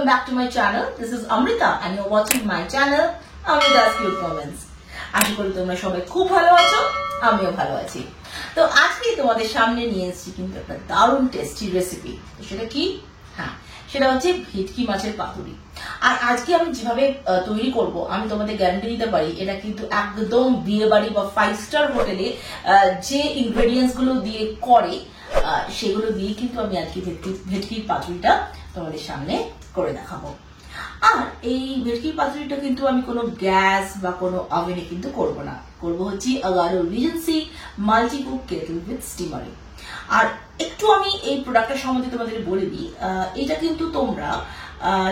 back to my channel. This is Amrita and you're watching my channel Amrita's Cute Moments. আশা করি তোমরা সবাই খুব ভালো আছো, আমিও ভালো আছি। তো আজকে তোমাদের সামনে নিয়ে এসেছি কিন্তু একটা দারুণ টেস্টি রেসিপি। সেটা কি? হ্যাঁ, সেটা হচ্ছে ভেটকি মাছের পাতুরি। আর আজকে আমি যেভাবে তৈরি করব আমি তোমাদের গ্যারান্টি দিতে পারি এটা কিন্তু একদম বিয়ে বাড়ি বা 5 স্টার হোটেলে যে ইনগ্রেডিয়েন্টস গুলো দিয়ে করে সেগুলো দিয়ে কিন্তু আমি আজকে ভেটকির পাতুরিটা তোমাদের সামনে করে দেখাবো। আর এই ভেটকির পাতুরিটা কিন্তু আমি কোনো গ্যাস বা কোনো ওভেনে কিন্তু করব না, করব হচ্ছে Agaro regency multi cook kettle with স্টিমারে। আর একটু আমি এই প্রোডাক্টটা সম্বন্ধে তোমাদের বলে দিই, এটা কিন্তু তোমরা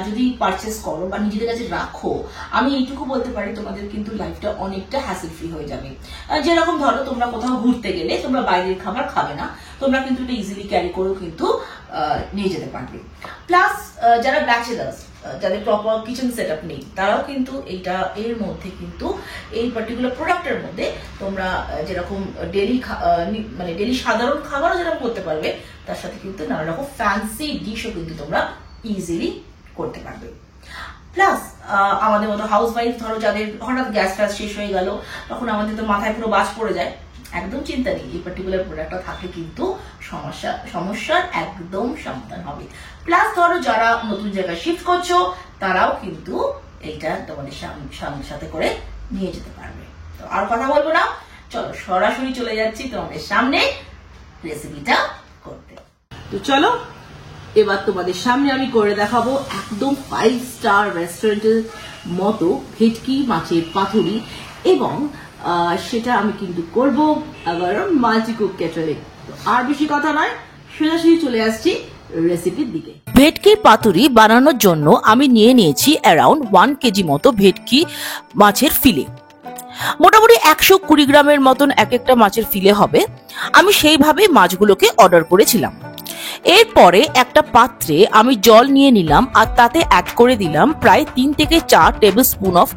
যদি পারচেস করো বা নিজেদের কাছে রাখো, আমি এইটুকু বলতে পারি তোমাদের কিন্তু লাইফটা অনেকটা হ্যাসেল ফ্রি হয়ে যাবে। যেরকম ধরো তোমরা কোথাও ঘুরতে গেলে তোমরা বাইরের খাবার খাবে না, তোমরা কিন্তু এটা ইজিলি ক্যারি করেও কিন্তু নিয়ে যেতে পারবে। প্লাস যারা ব্যাচেলার্স, যাদের প্রপার কিচেন সেট আপ নেই, তারাও কিন্তু এইটা এর মধ্যে কিন্তু এই পার্টিকুলার প্রোডাক্টের মধ্যে তোমরা যেরকম ডেলি সাধারণ খাবারও যেরকম করতে পারবে, তার সাথে কিন্তু নানা রকম ফ্যান্সি ডিশও কিন্তু তোমরা ইজিলি করতে পারবে। প্লাস আমাদের মতো হাউস ওয়াইফ, ধরো যাদের হঠাৎ গ্যাস ফ্যাস শেষ হয়ে গেল, তখন আমাদের তো মাথায় পুরো বাজ পড়ে যায়, একদম চিন্তা নেই, এই পার্টিকুলার প্রোডাক্টটা থাকলে কিন্তু সমস্যার একদম সমাধান হবে। প্লাস ধরো যারা নতুন জায়গায় শিফট করছো, তারাও কিন্তু এইটা তোমাদের সাথে করে নিয়ে যেতে পারবে। তো আর কথা বলবো না, চলো সরাসরি চলে যাচ্ছি তোমাদের সামনে রেসিপিটা করতে। তো চলো এবার তোমাদের সামনে আমি করে দেখাবো একদম 5 স্টার রেস্টুরেন্টের মতো ভেটকি মাছের পাতুরি, এবং সেটা আমি কিন্তু করবো আবার মাল্টি কুক কেটলে। তো আর বেশি কথা নয়, সোজাসুজি চলে আসছি রেসিপির দিকে। ভেটকির পাতুরি বানানোর জন্য আমি নিয়ে নিয়েছি অ্যারাউন্ড 1 কেজি মতো ভেটকি মাছের ফিলে। মোটামুটি 120 গ্রামের মতন এক একটা মাছের ফিলে হবে। আমি সেইভাবে মাছগুলোকে অর্ডার করেছিলাম। এরপরে একটা পাত্রে আমি জল নিয়ে নিলাম আর তাতে অ্যাড করে দিলাম প্রায় 3 থেকে 4 টেবিল স্পুন অফ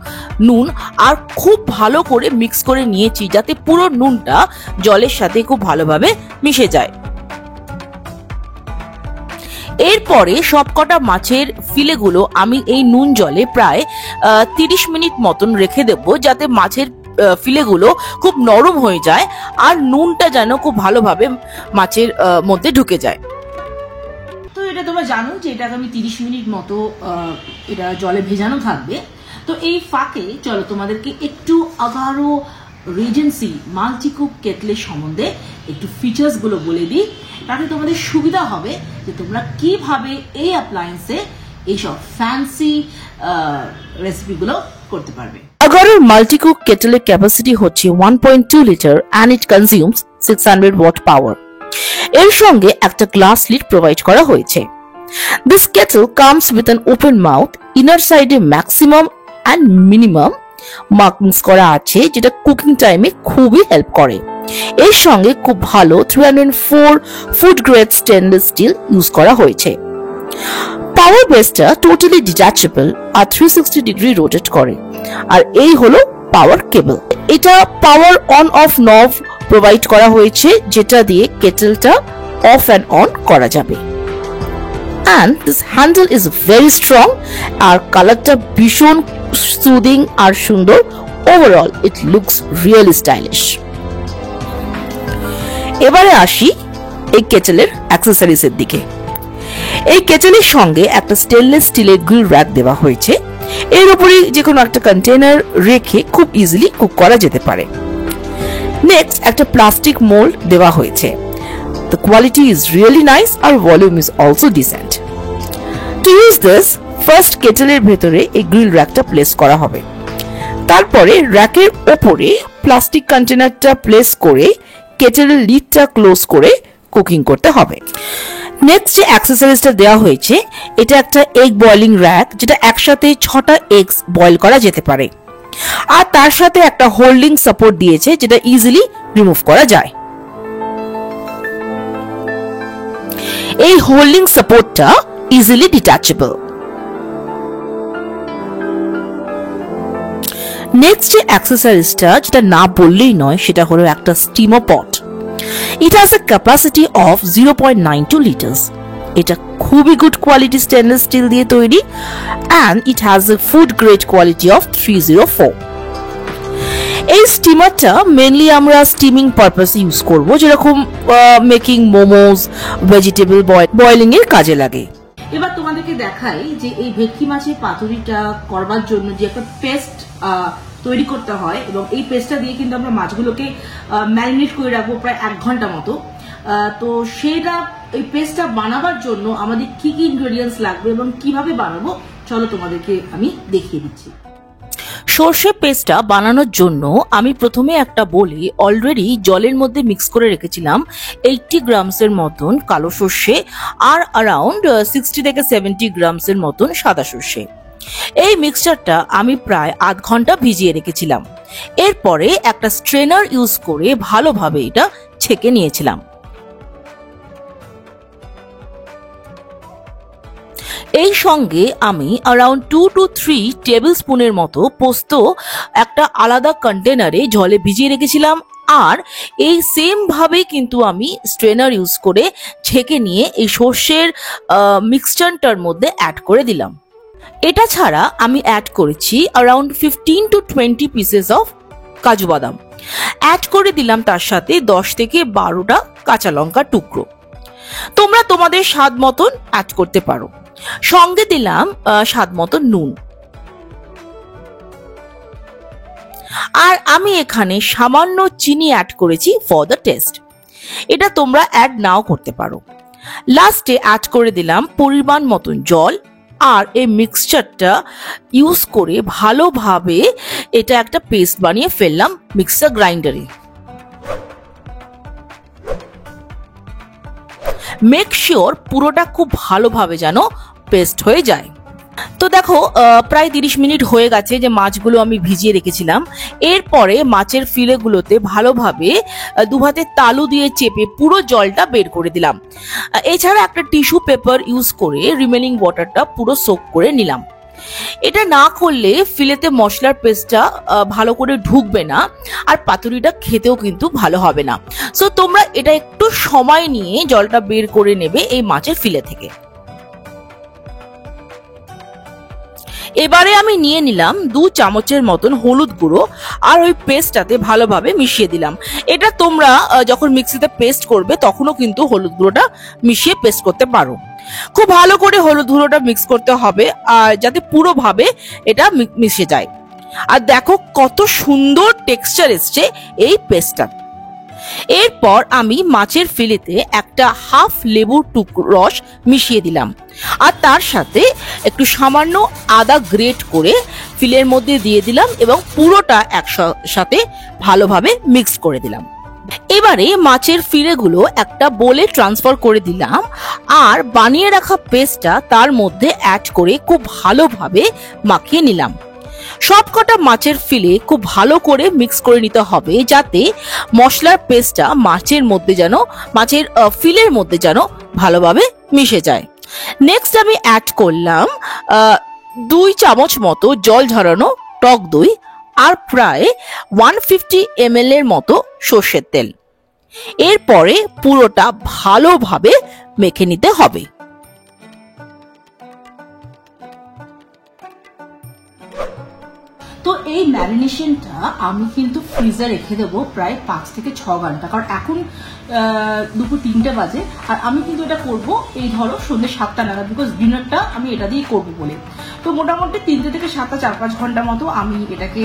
নুন, আর খুব ভালো করে মিক্স করে নিয়েছি যাতে পুরো নুনটা জলের সাথে খুব ভালোভাবে মিশে যায়। এরপরে সবকটা মাছের ফিলেগুলো আমি এই নুন জলে প্রায় 30 মিনিট মতন রেখে দেব, যাতে মাছের ফিলেগুলো খুব নরম হয়ে যায় আর নুনটা যেন খুব ভালোভাবে মাছের মধ্যে ঢুকে যায়। তো এটা তোমরা জানো যে এটাকে আমি 30 মিনিট মতো এটা জলে ভেজানো থাকবে। তো এই ফাঁকে চলো তোমাদেরকে একটু আগারো রিজেন্সি মাল্টি কুক কেটলের সম্বন্ধে একটু ফিচার্স গুলো বলে দিই, তাতে তোমাদের সুবিধা হবে যে তোমরা কিভাবে এই অ্যাপ্লায়েন্সে এইসব ফ্যান্সি রেসিপিগুলো করতে পারবে। আগারোর মাল্টি কুক কেটলের ক্যাপাসিটি হচ্ছে 1.2 litre and it consumes 600 watt power. এর সঙ্গে একটা গ্লাস লিড প্রোভাইড করা হয়েছে। This kettle comes with an open mouth, inner সাইডে ম্যাক্সিমাম অ্যান্ড মিনিমাম মার্কিংস করা আছে, যেটা কুকিং টাইমে খুবই হেল্প করে। এর সঙ্গে খুব ভালো 304 food grade stainless steel use করা হয়েছে। পাওয়ার বেসটা টোটালি ডিটাচেবল আর 360 ডিগ্রি রোটেট করে। আর এই হলো পাওয়ার কেবল। এটা পাওয়ার অন অফ নব প্রোভাইড করা হয়েছে, যেটা দিয়ে কেটেলটা অফ অ্যান্ড অন করা যাবে। And this handle is very strong, আর কালারটা ভীষণ সুদিং আর সুন্দর। Overall it looks really stylish. এবারে আসি এই কেটেলের অ্যাক্সেসরিজ এর দিকে। এই কেটেলের সঙ্গে একটা স্টেনলেস স্টিলের গ্রিল র্যাক দেওয়া হয়েছে। এর উপরে যে কোনো একটা কন্টেনার রেখে খুব ইজিলি কুক করা যেতে পারে। নেক্সট একটা প্লাস্টিক মোল্ড দেওয়া হয়েছে। The quality is really nice আর volume is also decent. To use this, first কেটেলের ভেতরে এই গ্রিল র্যাকটা প্লেস করা হবে। তারপরে র্যাকের ওপরে প্লাস্টিক কন্টেনারটা প্লেস করে কেটেলের লিডটা ক্লোজ করে কুকিং করতে হবে। নেক্সট যে অ্যাক্সেসরিজটা দেওয়া হয়েছে, এটা একটা এগ বয়লিং র্যাক, যেটা একসাথে 6টা এগস বয়েল করা যেতে পারে। আর তার সাথে একটা হোল্ডিং সাপোর্ট দিয়েছে, যেটা ইজিলি রিমুভ করা যায়। এই হোল্ডিং সাপোর্টটা ইজিলি ডিটাচেবল। নেক্সট যে অ্যাক্সেসরিজটা, যেটা না বললেই নয়, সেটা হলো একটা steamer pot. It has a capacity of 0.92 liters. এটা খুবই গুড কোয়ালিটি স্টেনলেস স্টিল দিয়ে তৈরি and it has a food grade quality of 304. এই স্টিমারটা মেনলি আমরা স্টিমিং পারপাসে ইউজ করব, যেরকম মেকিং মোমোস, ভেজিটেবল বয়েলিং এর কাজে লাগে। এবার তোমাদেরকে দেখাই যে এই ভেটকি মাছের পাতুরিটা করবার জন্য যে একটা পেস্ট তৈরি করতে হয়, এবং এই পেস্টটা দিয়ে কিন্তু আমরা মাছগুলোকে ম্যারিনেট করে রাখবো প্রায় 1 ঘন্টা মতো। তো সেটা এই পেস্টটা বানাবার জন্য আমাদের কি কি ইনগ্রেডিয়েন্টস লাগবে এবং কিভাবে বানাবো চলো তোমাদেরকে আমি দেখিয়ে দিচ্ছি। সর্ষে পেস্টটা বানানোর জন্য আমি প্রথমে একটা বলে অলরেডি জলের মধ্যে মিক্স করে রেখেছিলাম 80 গ্রামসের মতন কালো সর্ষে আর অ্যারাউন্ড 60 থেকে 70 গ্রামসের মতন সাদা সর্ষে। এই মিক্সচারটা আমি প্রায় আধ ঘন্টা ভিজিয়ে রেখেছিলাম। এরপরে একটা স্ট্রেনার ইউজ করে ভালোভাবে এটা ছেঁকে নিয়েছিলাম। এই সঙ্গে আমি অ্যারাউন্ড 2 to 3 টেবিল স্পুনের মতো পোস্ত একটা আলাদা কন্টেনারে জলে ভিজিয়ে রেখেছিলাম, আর এই সেম ভাবে কিন্তু আমি স্ট্রেনার ইউজ করে ছেঁকে নিয়ে এই সর্ষের মিক্সচারটার মধ্যে অ্যাড করে দিলাম। এটা ছাড়া আমি অ্যাড করেছি অ্যারাউন্ড 15 to 20 পিসেস অফ কাজু বাদাম, অ্যাড করে দিলাম তার সাথে 10 থেকে 12টা কাঁচা লঙ্কার টুকরো। তোমরা তোমাদের স্বাদ মতন অ্যাড করতে পারো। সঙ্গে দিলাম স্বাদ মতো নুন, আর আমি এখানে সামান্য চিনি অ্যাড করেছি ফর দ্য টেস্ট। এটা তোমরা অ্যাড নাও করতে পারো। লাস্টে অ্যাড করে দিলাম পরিমাণ মতন জল, আর এই মিক্সচারটা ইউজ করে ভালোভাবে এটা একটা পেস্ট বানিয়ে ফেললাম মিক্সার গ্রাইন্ডারে। মেক শিওর পুরোটা খুব ভালোভাবে যেন পেস্ট হয়ে যায়। তো দেখো প্রায় 30 মিনিট হয়ে গেছে যে মাছগুলো আমি ভিজিয়ে রেখেছিলাম। এরপরে মাছের ফিলেগুলোতে ভালোভাবে 2 হাতে তালু দিয়ে চেপে পুরো জলটা বের করে দিলাম। এছাড়া একটা টিস্যু পেপার ইউজ করে রিমেনিং ওয়াটারটা পুরো সোক করে নিলাম। এটা না করলে ফিলেতে মশলার পেস্টটা ভালো করে ঢুকবে না, আর পাতুরিটা খেতেও কিন্তু ভালো হবে না। সো তোমরা এটা একটু সময় নিয়ে জলটা বের করে নেবে এই মাছের ফিলে থেকে। এবারে আমি নিয়ে নিলাম 2 চামচের মতন হলুদ গুঁড়ো, আর ওই পেস্টটাতে ভালোভাবে মিশিয়ে দিলাম। এটা তোমরা যখন মিক্সিতে পেস্ট করবে তখনও কিন্তু হলুদ গুঁড়োটা মিশিয়ে পেস্ট করতে পারো। খুব ভালো করে হলুদ গুঁড়োটা মিক্স করতে হবে, আর যাতে পুরোভাবে এটা মিশে যায়। আর দেখো কত সুন্দর টেক্সচার এসছে এই পেস্টটা। এরপর আমি মাছের ফিলেতে একটা হাফ লেবুর রস মিশিয়ে দিলাম, আর তার সাথে একটু সামান্য আদা গ্রেট করে ফিলের মধ্যে দিয়ে দিলাম, এবং পুরোটা একসাথে ভালোভাবে মিক্স করে দিলাম। এবারে মাছের ফিলেগুলো একটা বোলে ট্রান্সফার করে দিলাম, আর বানিয়ে রাখা পেস্টটা তার মধ্যে অ্যাড করে খুব ভালোভাবে মাখিয়ে নিলাম। সবকটা মাছের ফিলে খুব ভালো করে মিক্স করে নিতে হবে, যাতে মশলার পেস্টটা মাছের ফিলের মধ্যে যেন ভালোভাবে মিশে যায়। নেক্সট আমি অ্যাড করলাম 2 চামচ মতো জল ঝরানো টক দই, আর প্রায় 150 ml এর মতো সর্ষের তেল। এরপরে পুরোটা ভালোভাবে মেখে নিতে হবে। তো এই ম্যারিনেশনটা আমি কিন্তু ফ্রিজে রেখে দেবো প্রায় 5 থেকে 6 ঘন্টা, কারণ এখন দুপুর 3টে বাজে, আর আমি কিন্তু এটা করবো এই ধরো সন্ধ্যে 7টা নাগাদ, বিকজ ডিনারটা আমি এটা দিয়ে করবো বলে। তো মোটামুটি 3টে থেকে 7টা 4-5 ঘন্টা মতো আমি এটাকে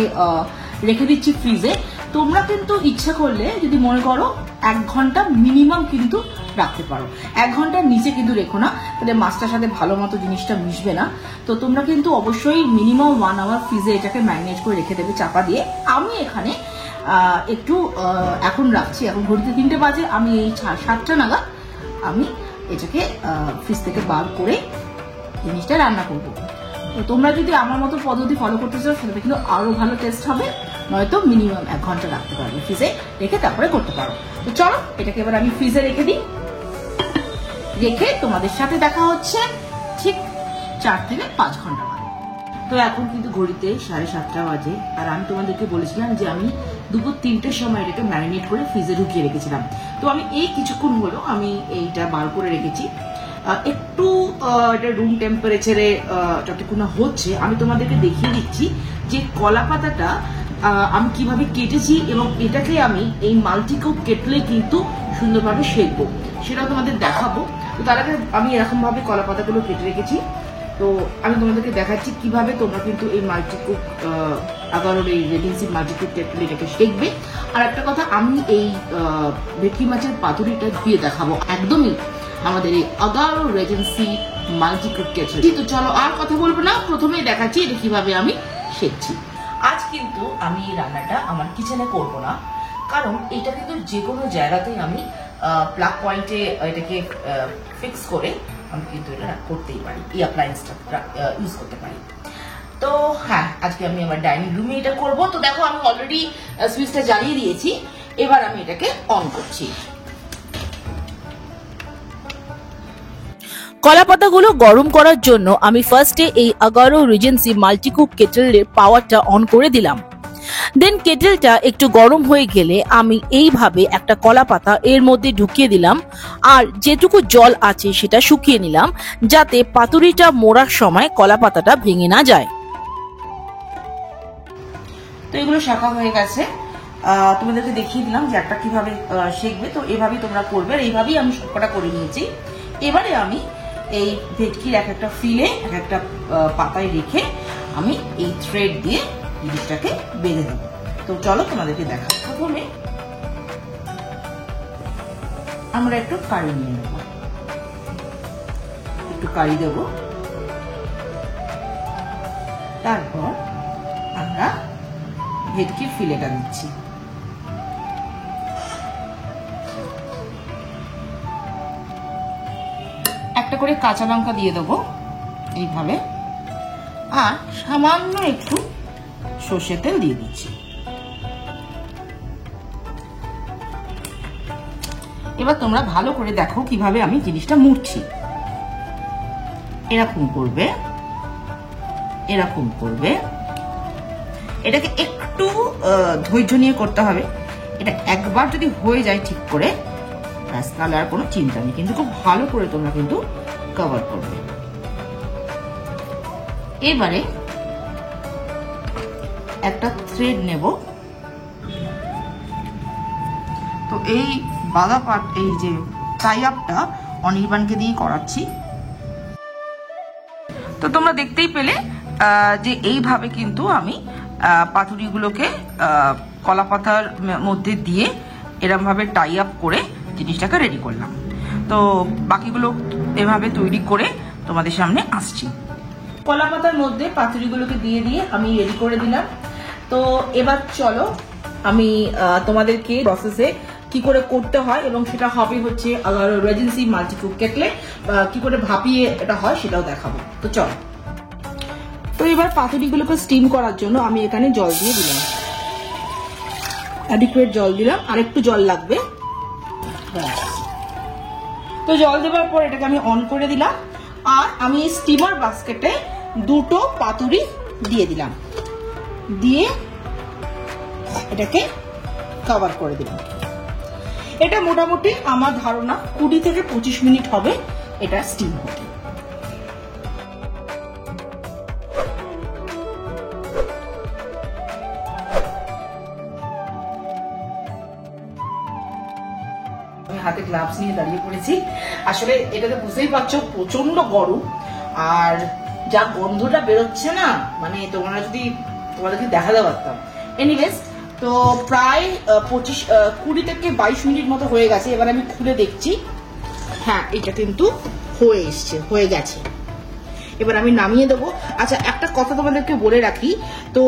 রেখে দিচ্ছি ফ্রিজে। তোমরা কিন্তু ইচ্ছা করলে যদি মনে করো 1 ঘন্টা মিনিমাম কিন্তু রাখতে পারো। 1 ঘন্টার নিচে কিন্তু রেখো না, তাহলে মাছটার সাথে ভালো মতো জিনিসটা মিশবে না। তো তোমরা কিন্তু অবশ্যই মিনিমাম 1 আওয়ার ফ্রিজে এটাকে ম্যারিনেট করে রেখে দেবে চাপা দিয়ে। আমি এখানে একটু এখন রাখছি, এখন ঘড়িতে 3টে বাজে, আমি এই 7টা নাগাদ আমি এটাকে ফ্রিজ থেকে বার করে জিনিসটা রান্না করবো। তো তোমরা যদি আমার মতো পদ্ধতি ফলো করতে চাও সেটা কিন্তু আরো ভালো টেস্ট হবে, নয়তো মিনিমাম 1 ঘন্টা রাখতে পারবে ফ্রিজে রেখে, তারপরে করতে পারো। তো চলো এটাকে এবার আমি ফ্রিজে রেখে দিই। রেখে তোমাদের সাথে দেখা হচ্ছে ঠিক 4 থেকে 5 ঘন্টা বাদে। তো এখন কিন্তু ঘড়িতে 7:30 বাজে, আর আমি তোমাদেরকে বলেছিলাম যে আমি দুপুর 3টের সময় এটাকে ম্যারিনেট করে ফ্রিজে ঢুকিয়ে রেখেছিলাম। তো আমি এই কিছুক্ষণ হলো আমি এইটা বার করে রেখেছি। একটু এটা রুম টেম্পারেচারে যতক্ষণ হচ্ছে আমি তোমাদেরকে দেখিয়ে দিচ্ছি যে কলা পাতাটা আমি কিভাবে কেটেছি এবং এটাকে আমি এই মাল্টিকুক কেটলে কিন্তু সুন্দরভাবে সেঁকবো, সেটাও তোমাদের দেখাবো। তো তার আগে আমি এরকম ভাবে কলা পাতাগুলো কেটে রেখেছি। তো আমি তোমাদেরকে দেখাচ্ছি কিভাবে তোমরা কিন্তু এই মাল্টিকুক আগারোর এই রেজেন্সি মাল্টিকুক কেটলে এটাকে সেঁকবে। আর একটা কথা, আমি এই ভেটকি মাছের পাতুরিটা দিয়ে দেখাবো একদমই আমাদের এই আগারো রেজেন্সি মাল্টিকুক কেটল। তো চলো আর কথা বলবো না, প্রথমেই দেখাচ্ছি এটা কিভাবে আমি সেঁকছি। আজ কিন্তু আমি এই রান্নাটা আমার কিচেনে করব না, কারণ এটা কিন্তু যে কোনো জায়গাতেই আমি প্লাগ পয়েন্টে এটাকে ফিক্স করে আমি কিন্তু এটা করতেই পারি, এই অ্যাপ্লায়েন্সটা ইউজ করতে পারি। তো হ্যাঁ, আজকে আমি আমার ডাইনিং রুমে এটা করব। তো দেখো আমি অলরেডি সুইচটা জ্বালিয়ে দিয়েছি, এবার আমি এটাকে অন করছি। কলা পাতাগুলো গরম করার জন্য আমি ফার্স্টে এই আগারো রিজেন্সি মাল্টিকুক কেটেলের পাওয়ারটা অন করে দিলাম। দেন কেটেলটা একটু গরম হয়ে গেলে আমি এইভাবে একটা কলা পাতা এর মধ্যে ঢুকিয়ে দিলাম, আর যেটুকু জল আছে সেটা শুকিয়ে নিলাম, যাতে পাতুরিটা মোড়ার সময় কলা পাতাটা ভেঙে না যায়। তো এগুলো শাখা হয়ে গেছে, তোমাদেরকে দেখিয়ে দিলাম যে একটা কিভাবে শেখবে। তো এভাবেই তোমরা করবে, আর এইভাবেই আমি সবকটা করে নিয়েছি। এবারে আমি এই ভেটকির এক একটা ফিলে এক একটা পাতায় রেখে আমি এই থ্রেড দিয়ে জিনিসটাকে বেঁধে দেবো। তো চলো তোমাদেরকে দেখা। প্রথমে আমরা একটু কারি নিয়ে নেব, একটু কারি দেবো। তারপর আমরা ভেটকির ফিলেটা দিচ্ছি। একটা করে কাঁচা লঙ্কা দিয়ে দেবো এইভাবে, আর সামান্য একটু সর্ষের তেল দিয়ে দিচ্ছি। এবার তোমরা ভালো করে দেখো কিভাবে আমি জিনিসটা মুড়ছি। এরকম করবে, এরকম করবে। এটাকে একটু ধৈর্য নিয়ে করতে হবে। এটা একবার যদি হয়ে যায় ঠিক করে, তাহলে আর কোনো চিন্তা নেই, কিন্তু খুব ভালো করে তোমরা কিন্তু কভার করবে। এবারে একটা থ্রেড নেব। তো এই বাঁধা পাট, এই যে টাই আপটা অনির্বাণকে দিয়ে করাচ্ছি। তো তোমরা দেখতেই পেলে যে এইভাবে কিন্তু আমি পাতুরিগুলোকে কলা পাতার মধ্যে দিয়ে এরম ভাবে টাই আপ করে জিনিসটাকে রেডি করলাম। তো বাকিগুলো এভাবে তৈরি করে তোমাদের সামনে আসছি। কলা পাতার মধ্যে পাতুরিগুলোকে দিয়ে দিয়ে আমি রেডি করে দিলাম। তো এবার চলো আমি তোমাদেরকে প্রসেসে কি করে করতে হয় এবং সেটা হবে হচ্ছে আগারো রেজেন্সি মাল্টিকুক কেটলে কি করে ভাপিয়ে এটা হয় সেটাও দেখাবো। তো চলো। তো এবার পাতুরিগুলোকে স্টিম করার জন্য আমি এখানে জল দিয়ে দিলাম, অ্যাডিকুয়েট জল দিলাম, আর একটু জল লাগবে। তো জল দেওয়ার পর এটাকে আমি অন করে দিলাম, আর আমি স্টিমার বাস্কেটে দুটো পাতুরি দিয়ে দিলাম, দিয়ে এটাকে কভার করে দিলাম। এটা মোটামুটি আমার ধারণা 20 থেকে 25 মিনিট হবে এটা স্টিম হতে। আমি হাতে গ্লাভস নিয়ে দাঁড়িয়ে পড়েছি। আসলে এটাতে বুঝতেই পারছো প্রচন্ড গরম, আর যা গন্ধটা বেরোচ্ছে না, মানে তোমরা যদি তোমাদেরকে দেখাতে পারতাম। এনিওয়েজ, তো প্রায় 20 থেকে 22 মিনিট মতো হয়ে গেছে। এবার আমি খুলে দেখছি, হ্যাঁ এটা কিন্তু হয়ে গেছে। এবার আমি নামিয়ে দেবো। আচ্ছা, একটা কথা তোমাদেরকে বলে রাখি, তো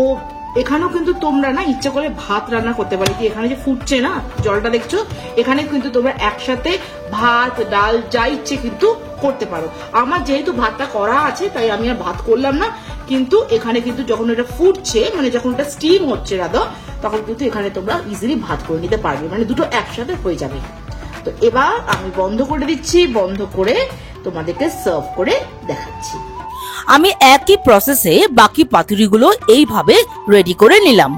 এখানেও কিন্তু তোমরা না ইচ্ছা করে ভাত রান্না করতে পারো। কি এখানে যে ফুটছে না জলটা দেখছো, এখানে কিন্তু তোমরা একসাথে ভাত ডাল যা ইচ্ছে কিন্তু করতে পারো। আমার যেহেতু ভাতটা করা আছে তাই আমি আর ভাত করলাম না, কিন্তু এখানে কিন্তু যখন এটা ফুটছে, মানে যখন এটা স্টিম হচ্ছে রাধা, তখন কিন্তু এখানে তোমরা ইজিলি ভাত করে নিতে পারবে, মানে দুটো একসাথে হয়ে যাবে। তো এবার আমি বন্ধ করে দিচ্ছি, বন্ধ করে তোমাদেরকে সার্ভ করে দেখাচ্ছি। আমি একই প্রসেসে বাকি পাতুরিগুলো এইভাবে রেডি করে নিলাম।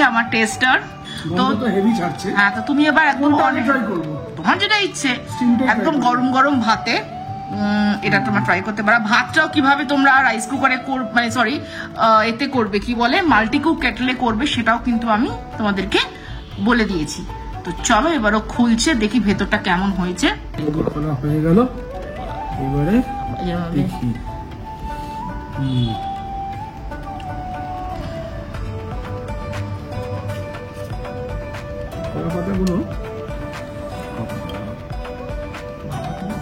আমার টেস্টার। তো হেভি ছাড়ছে। হ্যাঁ, তো তুমি এবার একদম ট্রাই করব, তোমার যেটা ইচ্ছে, Steam-টাই একদম try গরম গরম ভাতে এটা তোমরা ট্রাই করতে পারো। ভাতটাও কিভাবে তোমরা রাইস কুকারে মানে সরি এতে করবে, কি বলে, মাল্টিকুক কেটলে করবে, সেটাও কিন্তু আমি তোমাদেরকে বলে দিয়েছি। তো চলো এবারও খুলছে, দেখি ভেতরটা কেমন হয়েছে। খোলা হয়ে গেল, এবারে দেখি। কলা পাতাগুলো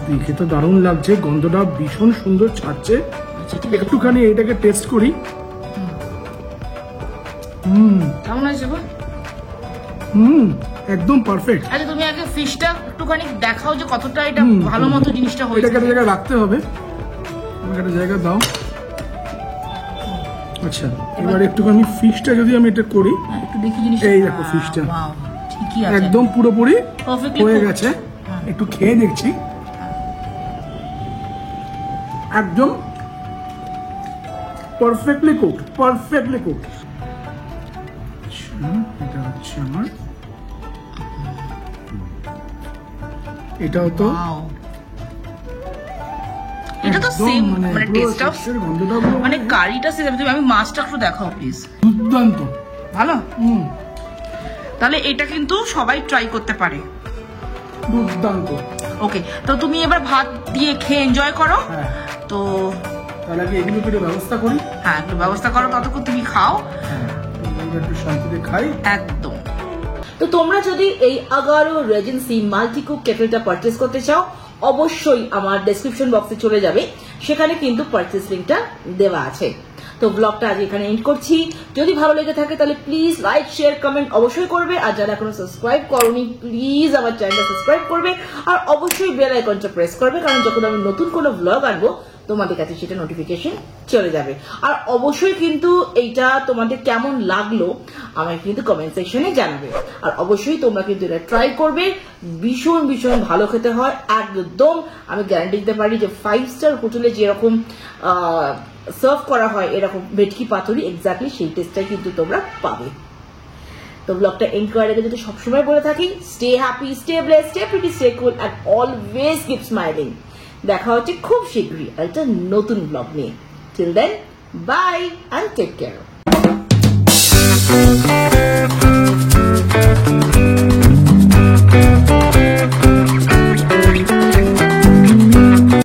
দেখে তো দারুণ লাগছে, গন্ধটা ভীষণ সুন্দর ছাড়ছে। একটুখানি এটাকে টেস্ট করি। কেমন হয়েছে গো? একদম পারফেক্ট। আচ্ছা, তুমি আগে ফিশটা একটুখানি দেখাও যে কতটা এটা ভালো মতো জিনিসটা হয়েছে। এটাকে একটা জায়গায় রাখতে হবে, আমাকে একটা জায়গা দাও। আচ্ছা, এবার একটুখানি ফিশটা যদি আমি এটা করি, একটু দেখি জিনিসটা। এই দেখো ফিশটা ঠিকই আছে, একদম পুরোপুরি Perfectly হয়ে cooked। গেছে। একটু খেয়ে দেখছি, একদম পারফেক্টলি কুকড, পারফেক্টলি কুকড। এটা হচ্ছে আমার, এটাও তো Wow। এটা তো একদম সেম, মানে পুরো টেস্টটাও, fish-এর গন্ধটাও পুরো মানে কারিটা সেম। আমি মাছটা একটু দেখাও প্লিজ। দুর্দান্ত, ভালো। তাহলে এটা কিন্তু সবাই ট্রাই করতে পারে। দুর্দান্ত। ওকে, তো তুমি এবার ভাত দিয়ে খেয়ে এনজয় করো। হ্যাঁ, তো তাহলে কি এগুলো একটু ব্যবস্থা করি? হ্যাঁ, একটু ব্যবস্থা করো, ততক্ষণ তুমি খাও। হ্যাঁ, একটু শান্তিতে খাই। একদম। তো তোমরা যদি এই আগারো রেজেন্সি মাল্টিকুক কেটলটা পারচেস করতে চাও, অবশ্যই আমার ডেসক্রিপশন বক্সে চলে যাবে, সেখানে কিন্তু পারচেস লিঙ্কটা দেওয়া আছে। তো ব্লগটা আজ এখানে এন্ড করছি। যদি ভালো লেগে থাকে তাহলে প্লিজ লাইক, শেয়ার, কমেন্ট অবশ্যই করবে। আর যারা এখনো সাবস্ক্রাইব করোনি, প্লিজ আমার চ্যানেলটা সাবস্ক্রাইব করবে। আর অবশ্যই বেল আইকনটা প্রেস করবে, কারণ যখন আমি নতুন কোনো ব্লগ আনবো তোমাদের কাছে সেটা নোটিফিকেশন চলে যাবে। আর অবশ্যই কিন্তু এইটা তোমাদের কেমন লাগলো আমাকে কিন্তু কমেন্ট সেকশনে জানাবে। আর অবশ্যই তোমরা কিন্তু এটা ট্রাই করবে, ভীষণ ভীষণ ভালো খেতে হয় একদম। আমি গ্যারান্টি দিতে পারি যে 5 স্টার হোটেলে যেরকম সার্ভ করা হয় এরকম ভেটকি পাতুরি এক্স্যাক্টলি সেই টেস্টটাই কিন্তু তোমরা পাবে। তো ব্লগটা এন্ড করার আগে যদি সবসময় বলে থাকি, stay happy, stay blessed, stay pretty, stay cool and always keep smiling. দেখা হচ্ছে খুব শীঘ্রই একটা নতুন ব্লগ নিয়ে। Till then, bye and take care.